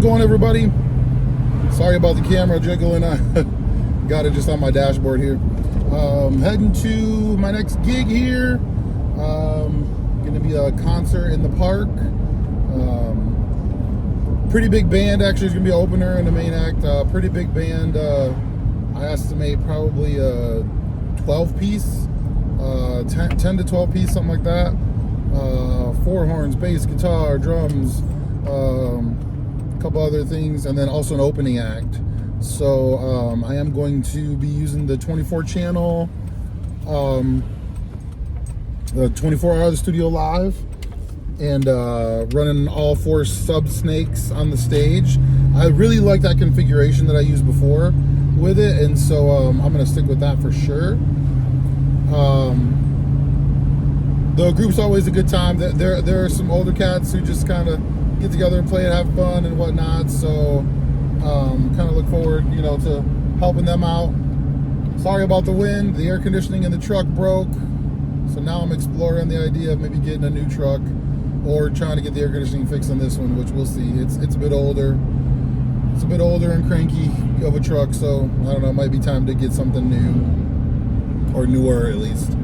it going, everybody? Sorry about the camera jiggling. I got it just on my dashboard here. Heading to my next gig here. Going to be a concert in the park. Pretty big band, actually. It's going to be an opener and a main act. Pretty big band. I estimate probably a 12-piece, 10 to 12 piece, something like that. 4 horns, bass, guitar, drums, a couple other things, and then also an opening act. So I am going to be using the 24 channel, the 24-hour Studio Live, and running all 4 sub snakes on the stage. I really like that configuration that I used before with it, and so I'm going to stick with that for sure. The group's always a good time. There are some older cats who just kind of get together and play and have fun and whatnot, so kind of look forward, to helping them out. Sorry about the wind. The air conditioning in the truck broke, so now I'm exploring the idea of maybe getting a new truck or trying to get the air conditioning fixed on this one, which we'll see. It's a bit older. It's a bit older and cranky of a truck, so I don't know, it might be time to get something new, or newer at least.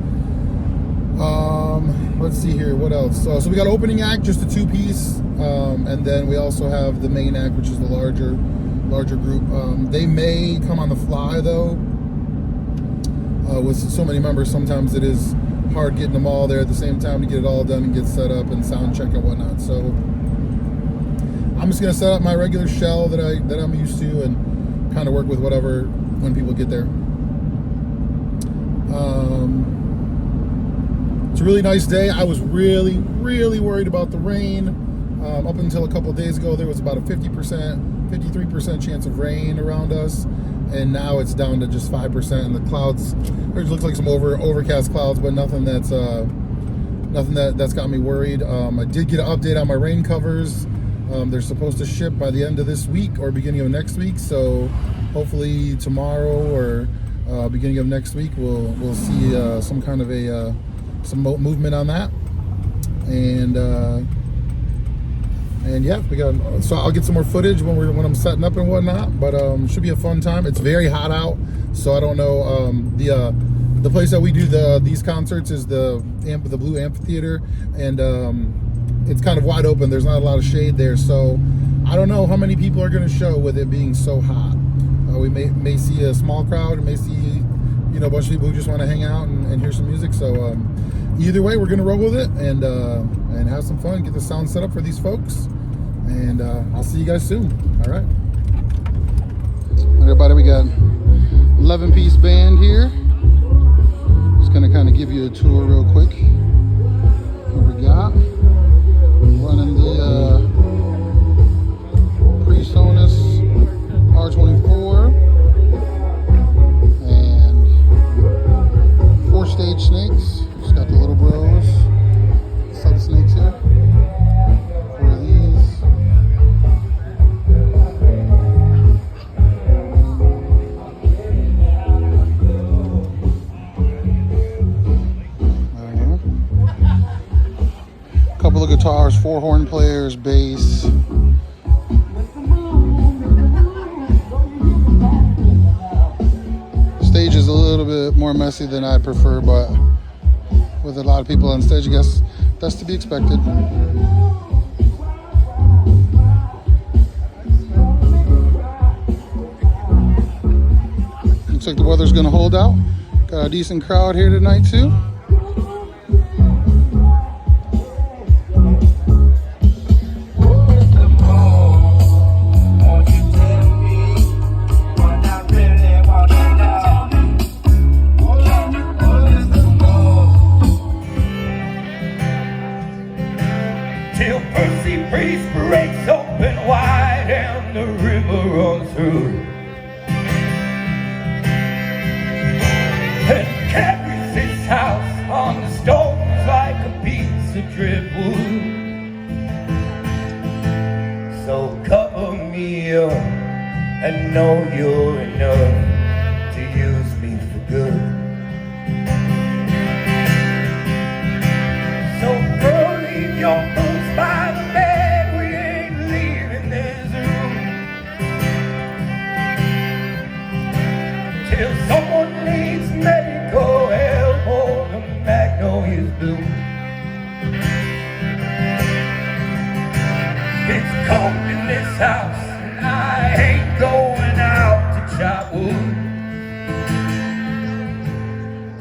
Let's see here, what else? So we got opening act, just a 2-piece, and then we also have the main act, which is the larger group. They may come on the fly though. With so many members, sometimes it is hard getting them all there at the same time to get it all done and get set up and sound check and whatnot. So I'm just gonna set up my regular shell that I'm used to and kind of work with whatever when people get there. It's a really nice day. I was really worried about the rain. Up until a couple of days ago, there was about a 53% chance of rain around us, and now it's down to just 5%. And the clouds, there looks like some overcast clouds, but nothing that's got me worried. I did get an update on my rain covers. They're supposed to ship by the end of this week or beginning of next week. So hopefully tomorrow or beginning of next week, we'll see some kind of some movement on that. And yeah, so I'll get some more footage when I'm setting up and whatnot. But should be a fun time. It's very hot out, so I don't know. The place that we do these concerts is the Blue Amphitheater, and it's kind of wide open. There's not a lot of shade there, so I don't know how many people are going to show with it being so hot. We may see a small crowd, and may see a bunch of people who just want to hang out and hear some music. So either way, we're going to roll with it and have some fun, get the sound set up for these folks, and I'll see you guys soon. All right, everybody, we got 11-piece band here. Just gonna kind of give you a tour real quick. What we got, running the PreSonus R24 and 4 stage snakes. Just got the little bros, sub snakes here. 4 of these. Couple of guitars, 4 horn players, bass. Stage is a little bit more messy than I'd prefer, but with a lot of people on stage, I guess that's to be expected. Looks like the weather's gonna hold out. Got a decent crowd here tonight too. Till Percy Priest breaks open wide and the river runs through, and carries his house on the stones like a piece of driftwood. So cover me up and know you're enough to use me for good. So girl, leave your boots by the bed, we ain't leaving this room. cold in this house, and I ain't going out to chop wood.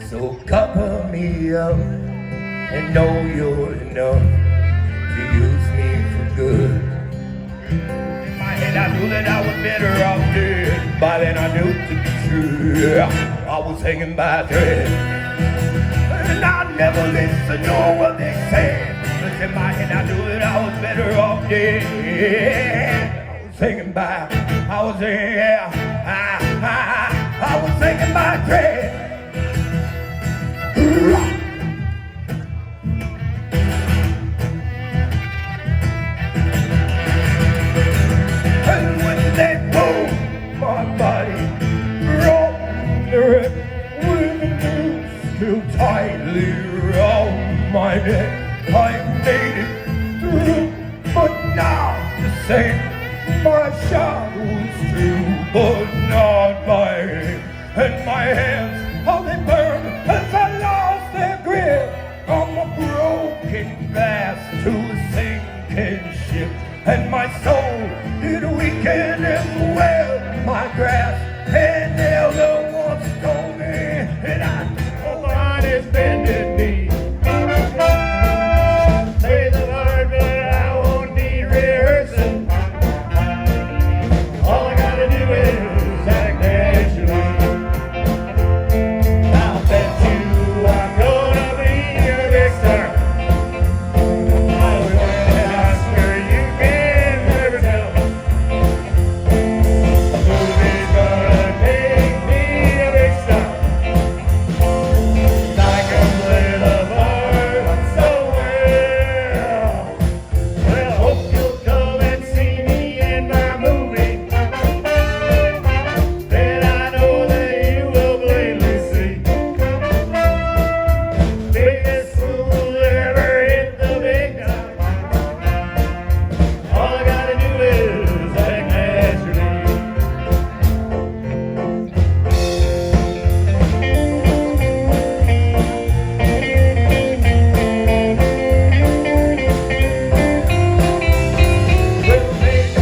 So cover me up and know you're enough to use me for good. In my head I knew that I was better off dead. By then I knew it to be true. I was hanging by a thread, and I never listened to what they said. But in my head I knew that I was better off dead. I was hanging by, I was hanging by a thread. And when they pulled my body from the wreck, with the noose still tightly around my neck, I made it through, but not the same. My shadow was true, but not my head. And my hands, how they burned as I lost their grip. I'm a broken glass to a sinking ship, and my soul did weaken and well my grasp. And the elder once told me, and I on his bended knee. Say the word, but I won't need rehearsing. All I gotta do is act naturally. I'll bet you I'm gonna be a big star. I will win an Oscar, you can never tell. The movie's gonna make me a big star. I can play the part so well. Well, I hope you'll come and see me in my movie. Then I know that you will gladly see. Biggest fool ever hit the big time. All I gotta do is act naturally. Little things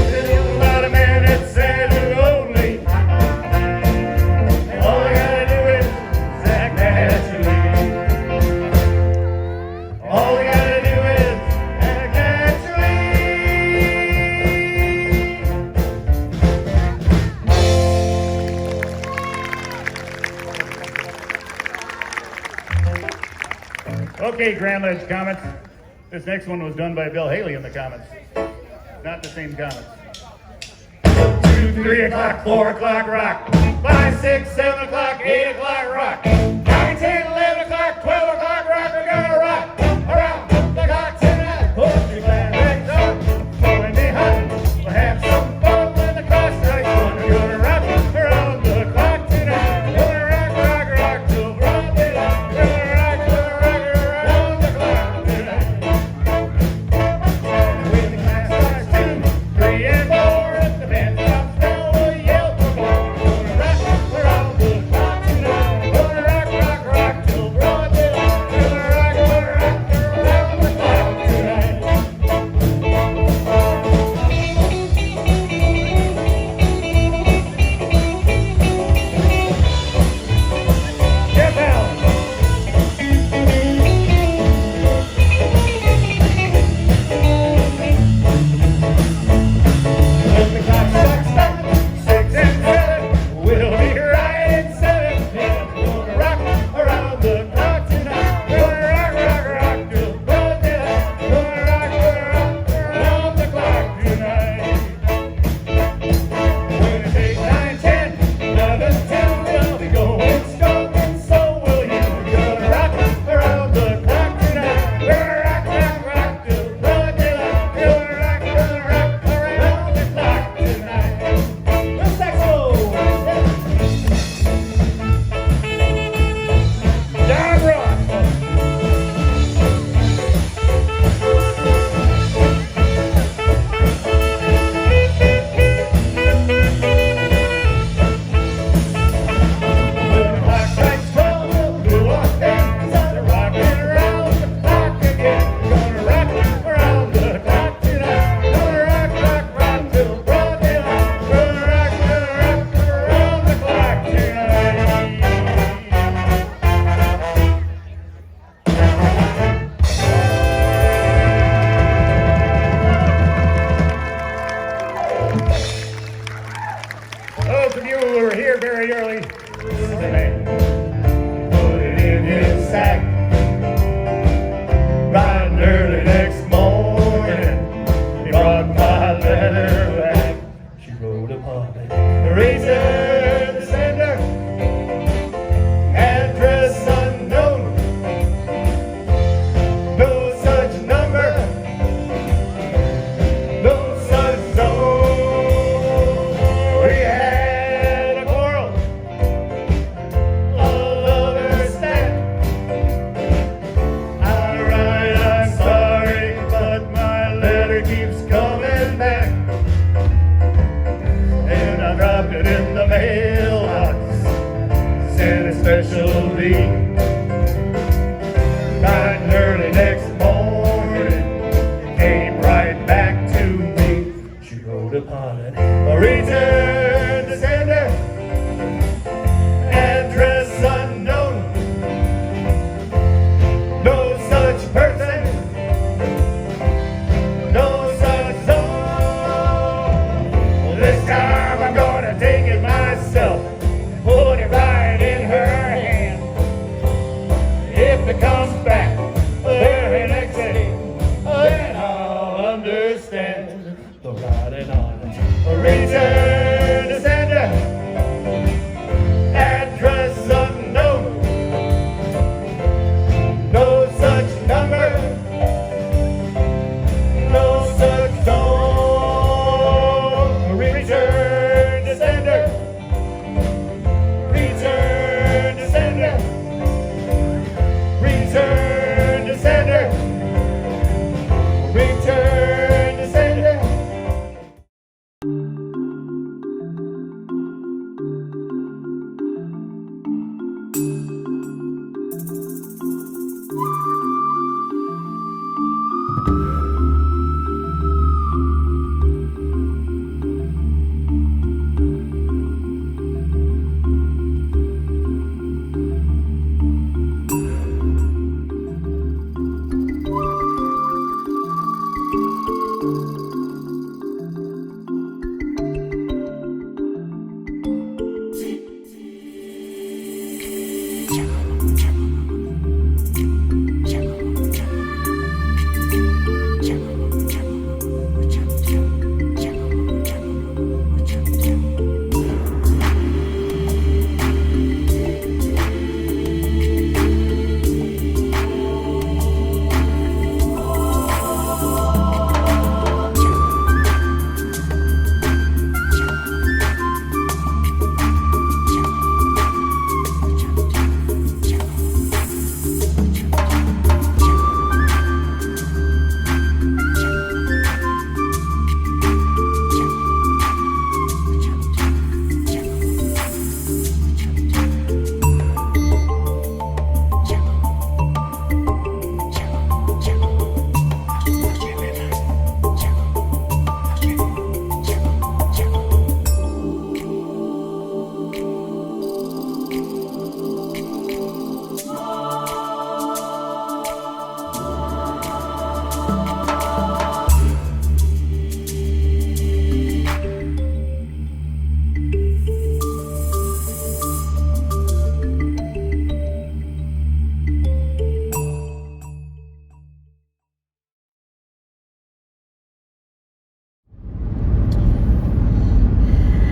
about a man that's sad and lonely. All I gotta do is act naturally. All I gotta do is act naturally. Okay, Grandma's comments. This next one was done by Bill Haley in the comments. Not the same comments. 2, 3 o'clock, 4 o'clock, rock. 5, 6, 7 o'clock, 8 o'clock, rock. 9, 10, 11 o'clock, 12 o'clock, rock. We're gonna rock around the clock tonight. Hold your legs up, pulling behind. We'll have some fun when the clock strikes 1. We're gonna rock around the clock tonight. We're gonna rock, rock, rock till broad daylight. We're gonna rock around the clock tonight. When the class starts 2, 3, and 4, if the band stops down, we'll yell for more. We're gonna rock around the clock tonight. We're gonna rock, rock, rock till broad daylight. Return to sender. Address unknown. No such number. No such tone. Return to sender. Return to sender. Return to sender. Return to sender.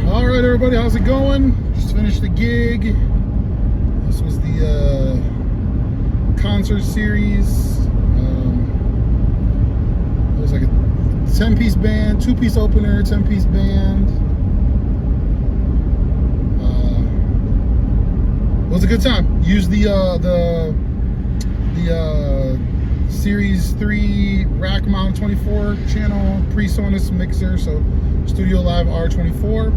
All right, everybody, how's it going? Just finished the gig. This was the concert series. It was like a 10-piece band, 2-piece opener, 10-piece band. It was a good time. Used the Series 3 rack mount 24 channel PreSonus mixer, so Studio Live R24.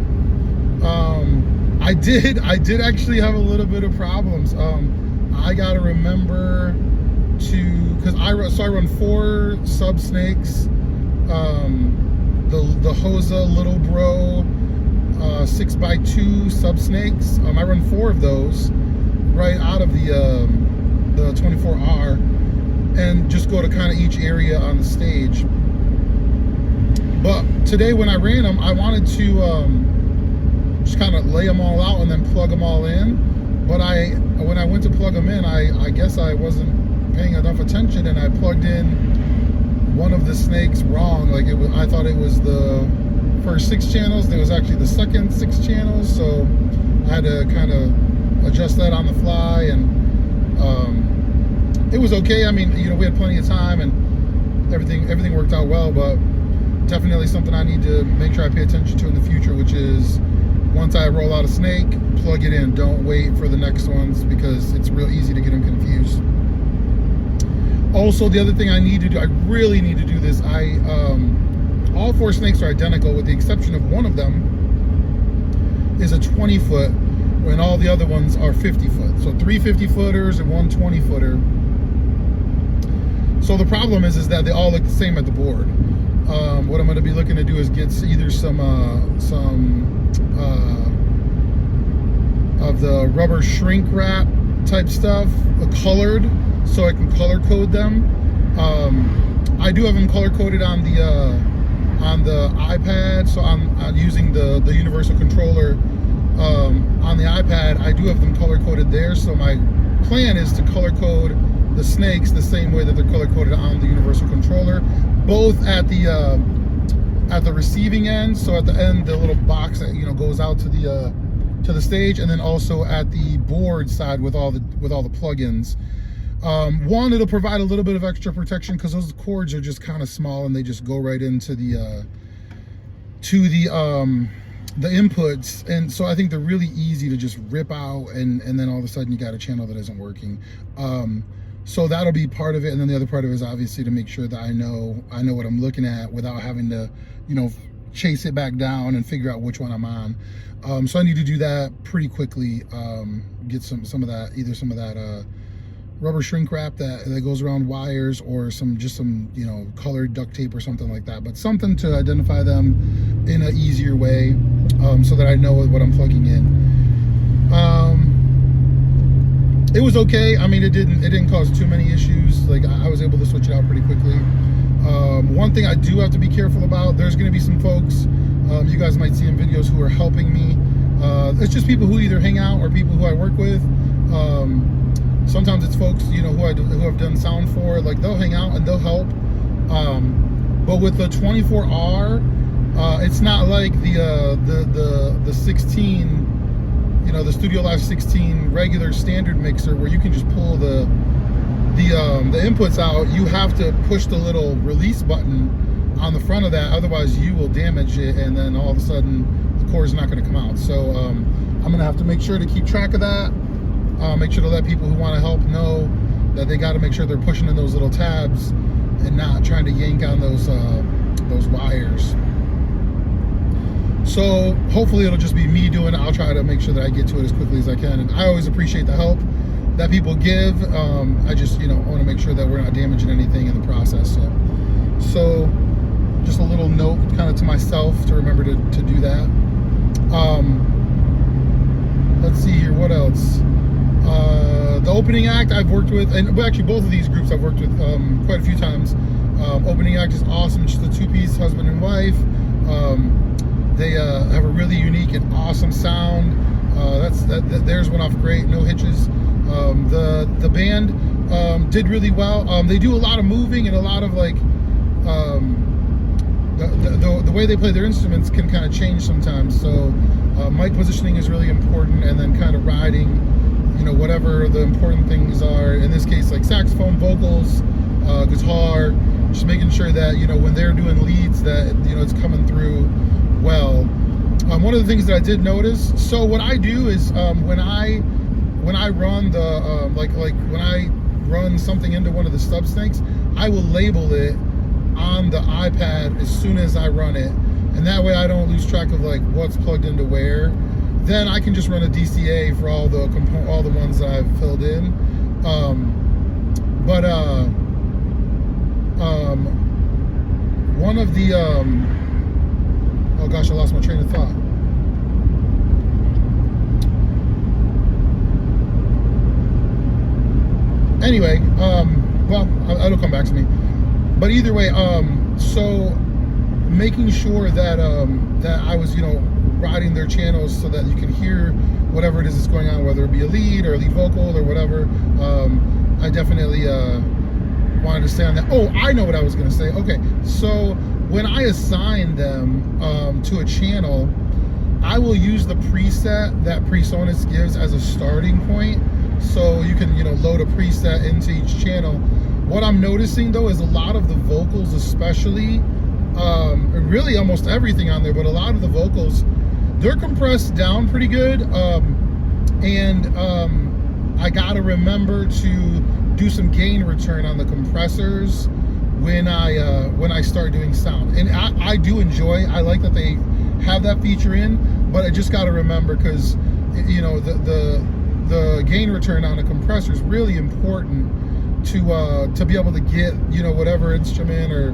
I did actually have a little bit of problems. I gotta remember to, because I run 4 sub snakes, the Hosa Little Bro 6x2 sub snakes. I run 4 of those right out of the 24R, and just go to kind of each area on the stage. But today when I ran them, I wanted to just kind of lay them all out and then plug them all in. But when I went to plug them in, I guess I wasn't paying enough attention, and I plugged in one of the snakes wrong. Like I thought it was the first 6 channels. It was actually the second 6 channels. So I had to kind of adjust that on the fly, and it was okay. I mean, you know, we had plenty of time, and everything worked out well. But definitely something I need to make sure I pay attention to in the future, which is once I roll out a snake, plug it in. Don't wait for the next ones, because it's real easy to get them confused. Also, the other thing I need to do, I really need to do this. All 4 snakes are identical, with the exception of one of them is a 20-foot, when all the other ones are 50-foot. So 3 50-footers and 1 20-footer. So the problem is that they all look the same at the board. What I'm going to be looking to do is get either some of the rubber shrink wrap type stuff colored, so I can color code them. I do have them color coded on the iPad, so I'm using the universal controller on the iPad. I do have them color coded there, so my plan is to color code the snakes the same way that they're color coded on the universal controller, both at the at the receiving end. So at the end, the little box that goes out to the stage, and then also at the board side with all the plugins. One, it'll provide a little bit of extra protection because those cords are just kind of small and they just go right into the inputs, and so I think they're really easy to just rip out, and then all of a sudden you got a channel that isn't working. So that'll be part of it, and then the other part of it is obviously to make sure that I know what I'm looking at without having to chase it back down and figure out which one I'm on. So I need to do that pretty quickly. Get some of that, either some of that rubber shrink wrap that goes around wires, or some colored duct tape or something like that, but something to identify them in an easier way, so that I know what I'm plugging in. It was okay. I mean, it didn't cause too many issues. Like, I was able to switch it out pretty quickly. One thing I do have to be careful about, there's going to be some folks you guys might see in videos who are helping me. It's just people who either hang out or people who I work with. Sometimes it's folks who I've done sound for. Like, they'll hang out and they'll help. But with the 24R, it's not like the 16, the Studio Live 16 regular standard mixer where you can just pull the inputs out. You have to push the little release button on the front of that, otherwise you will damage it, and then all of a sudden the core is not going to come out. So I'm going to have to make sure to keep track of that. Make sure to let people who want to help know that they got to make sure they're pushing in those little tabs and not trying to yank on those wires. So hopefully it'll just be me doing it. I'll try to make sure that I get to it as quickly as I can. And I always appreciate the help that people give. I just want to make sure that we're not damaging anything in the process. So just a little note kind of to myself to remember to do that. Let's see here, what else? The opening act I've worked with, and actually both of these groups I've worked with quite a few times. Opening act is awesome. Just a two-piece husband and wife. They have a really unique and awesome sound. Theirs went off great, no hitches. The band did really well. They do a lot of moving, and a lot of like the way they play their instruments can kind of change sometimes. So mic positioning is really important, and then kind of riding, whatever the important things are. In this case, like saxophone, vocals, guitar, just making sure that when they're doing leads that it's coming through well. One of the things that I did notice, so what I do is when I run the when I run something into one of the stub snakes, I will label it on the iPad as soon as I run it, and that way I don't lose track of like what's plugged into where. Then I can just run a DCA for all the ones that I've filled in. One of the oh gosh, I lost my train of thought. Anyway, well, it'll come back to me. But either way, so making sure that that I was, riding their channels so that you can hear whatever it is that's going on, whether it be a lead or a lead vocal or whatever. I definitely wanted to stay on that. Oh, I know what I was going to say. Okay, so when I assign them to a channel, I will use the preset that PreSonus gives as a starting point. So you can, load a preset into each channel. What I'm noticing though is a lot of the vocals, especially, really almost everything on there, but a lot of the vocals, they're compressed down pretty good. I gotta remember to do some gain return on the compressors when I start doing sound. And I do enjoy, I like that they have that feature in, but I just gotta remember, because the gain return on a compressor is really important to be able to get whatever instrument or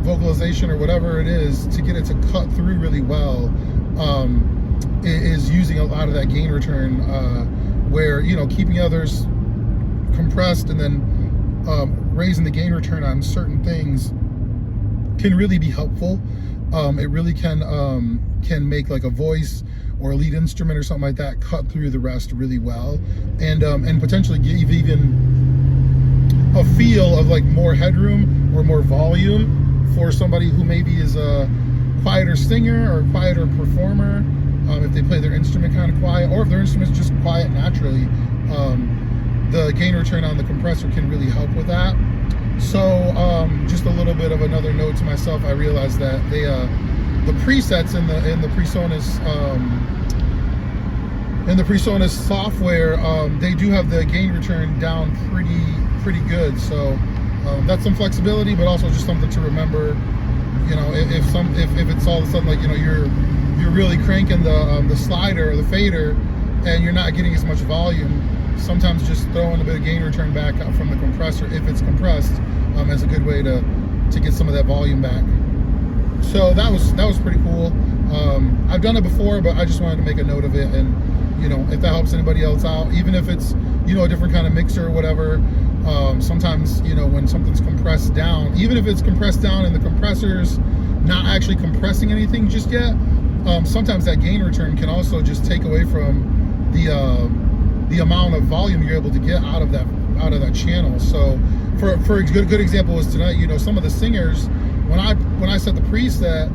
vocalization or whatever it is, to get it to cut through really well. Is using a lot of that gain return, where keeping others compressed and then raising the gain return on certain things can really be helpful. It really can make like a voice or a lead instrument or something like that cut through the rest really well, and potentially give even a feel of like more headroom or more volume for somebody who maybe is quieter singer or quieter performer, if they play their instrument kind of quiet, or if their instrument's just quiet naturally, the gain return on the compressor can really help with that. So just a little bit of another note to myself, I realized that they the presets in the PreSonus software, they do have the gain return down pretty good. So that's some flexibility, but also just something to remember. You know, if it's all of a sudden, like, you know, you're really cranking the slider or the fader and you're not getting as much volume, sometimes just throwing a bit of gain return back out from the compressor, if it's compressed, is a good way to get some of that volume back. So that was pretty cool. I've done it before, but I just wanted to make a note of it, and you know, if that helps anybody else out, even if it's, you know, a different kind of mixer or whatever. Sometimes, you know, when something's compressed down, even if it's compressed down and the compressor's not actually compressing anything just yet, sometimes that gain return can also just take away from the amount of volume you're able to get out of that channel. So for a good example is tonight, you know, some of the singers, when I set the preset,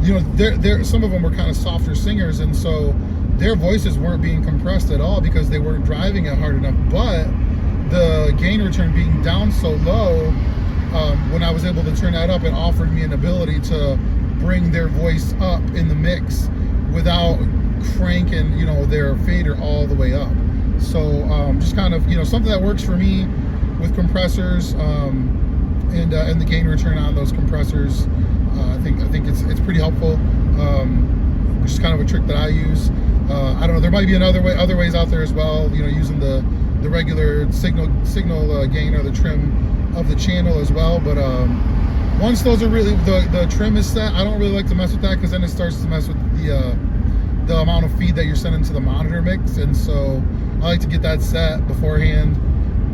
you know, some of them were kind of softer singers, and so their voices weren't being compressed at all because they weren't driving it hard enough. But the gain return being down so low, when I was able to turn that up, it offered me an ability to bring their voice up in the mix without cranking, you know, their fader all the way up. So just kind of, you know, something that works for me with compressors, and the gain return on those compressors. I think it's pretty helpful. Which is kind of a trick that I use. I don't know, there might be other ways out there as well, you know, using the regular signal gain or the trim of the channel as well. But once those are really, the trim is set, I don't really like to mess with that, because then it starts to mess with the amount of feed that you're sending to the monitor mix. And so I like to get that set beforehand,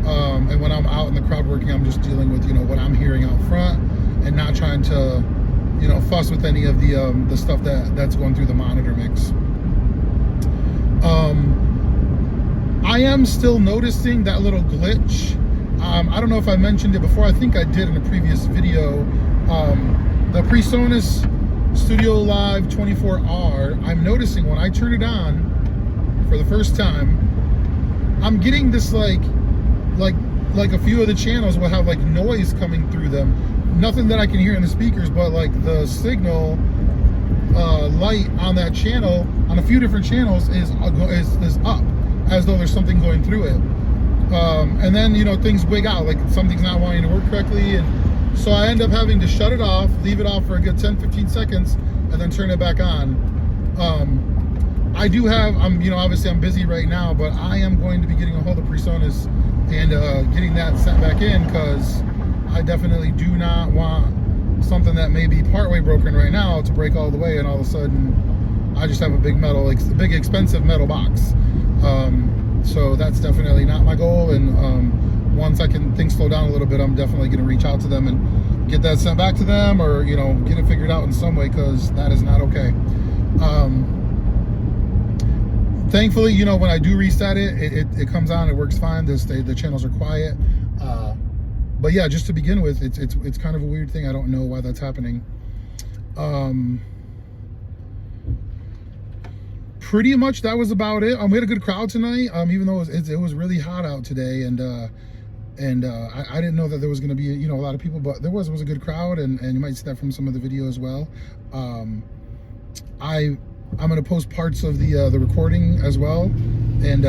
and when I'm out in the crowd working, I'm just dealing with, you know, what I'm hearing out front, and not trying to, you know, fuss with any of the stuff that's going through the monitor mix. I am still noticing that little glitch. I don't know if I mentioned it before. I think I did in a previous video. The PreSonus Studio Live 24R, I'm noticing when I turn it on for the first time, I'm getting this like a few of the channels will have like noise coming through them. Nothing that I can hear in the speakers, but like the signal light on that channel, on a few different channels, is up, as though there's something going through it. And then, you know, things wig out, like something's not wanting to work correctly, and so I end up having to shut it off, leave it off for a good 10-15 seconds, and then turn it back on. I do have, you know, obviously I'm busy right now, but I am going to be getting a hold of PreSonus and getting that set back in, because I definitely do not want something that may be partway broken right now to break all the way, and all of a sudden I just have a big big expensive metal box. So that's definitely not my goal. And once things slow down a little bit, I'm definitely going to reach out to them and get that sent back to them, or, you know, get it figured out in some way, because that is not okay. Thankfully, you know, when I do reset it comes on, it works fine. The channels are quiet. But yeah, just to begin with, it's kind of a weird thing. I don't know why that's happening. Pretty much that was about it. We had a good crowd tonight, even though it was really hot out today, and I didn't know that there was going to be, you know, a lot of people, but there was a good crowd, and you might see that from some of the video as well. I'm going to post parts of the recording as well, and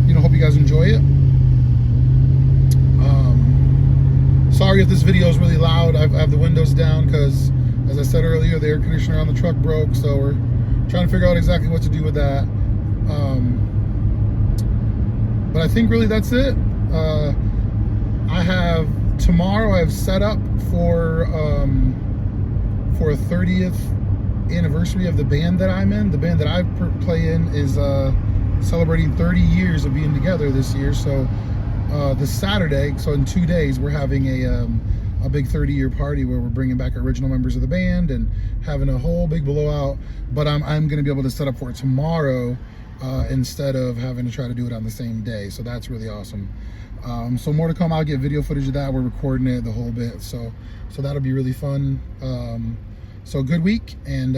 you know, hope you guys enjoy it. Sorry if this video is really loud. I have the windows down because, as I said earlier, the air conditioner on the truck broke, so we're trying to figure out exactly what to do with that. But I think really that's it. Tomorrow I have set up for a 30th anniversary of the band that I'm in. The band that I play in is celebrating 30 years of being together this year. So this Saturday, so in 2 days, we're having a big 30-year party where we're bringing back original members of the band and having a whole big blowout. But I'm going to be able to set up for it tomorrow instead of having to try to do it on the same day. So that's really awesome. So more to come. I'll get video footage of that. We're recording it the whole bit, so that'll be really fun. So good week, and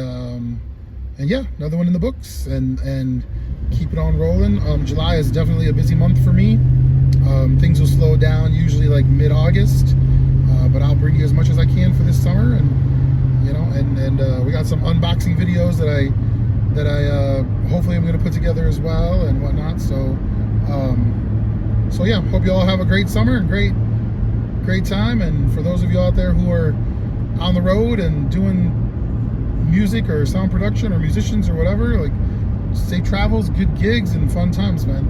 yeah, another one in the books, and keep it on rolling. July is definitely a busy month for me. Things will slow down usually like mid-August, but I'll bring you as much as I can for this summer, and you know, and we got some unboxing videos that I hopefully I'm going to put together as well and whatnot. So so yeah, hope you all have a great summer and great time. And for those of you out there who are on the road and doing music or sound production or musicians or whatever, like, safe travels, good gigs, and fun times, man.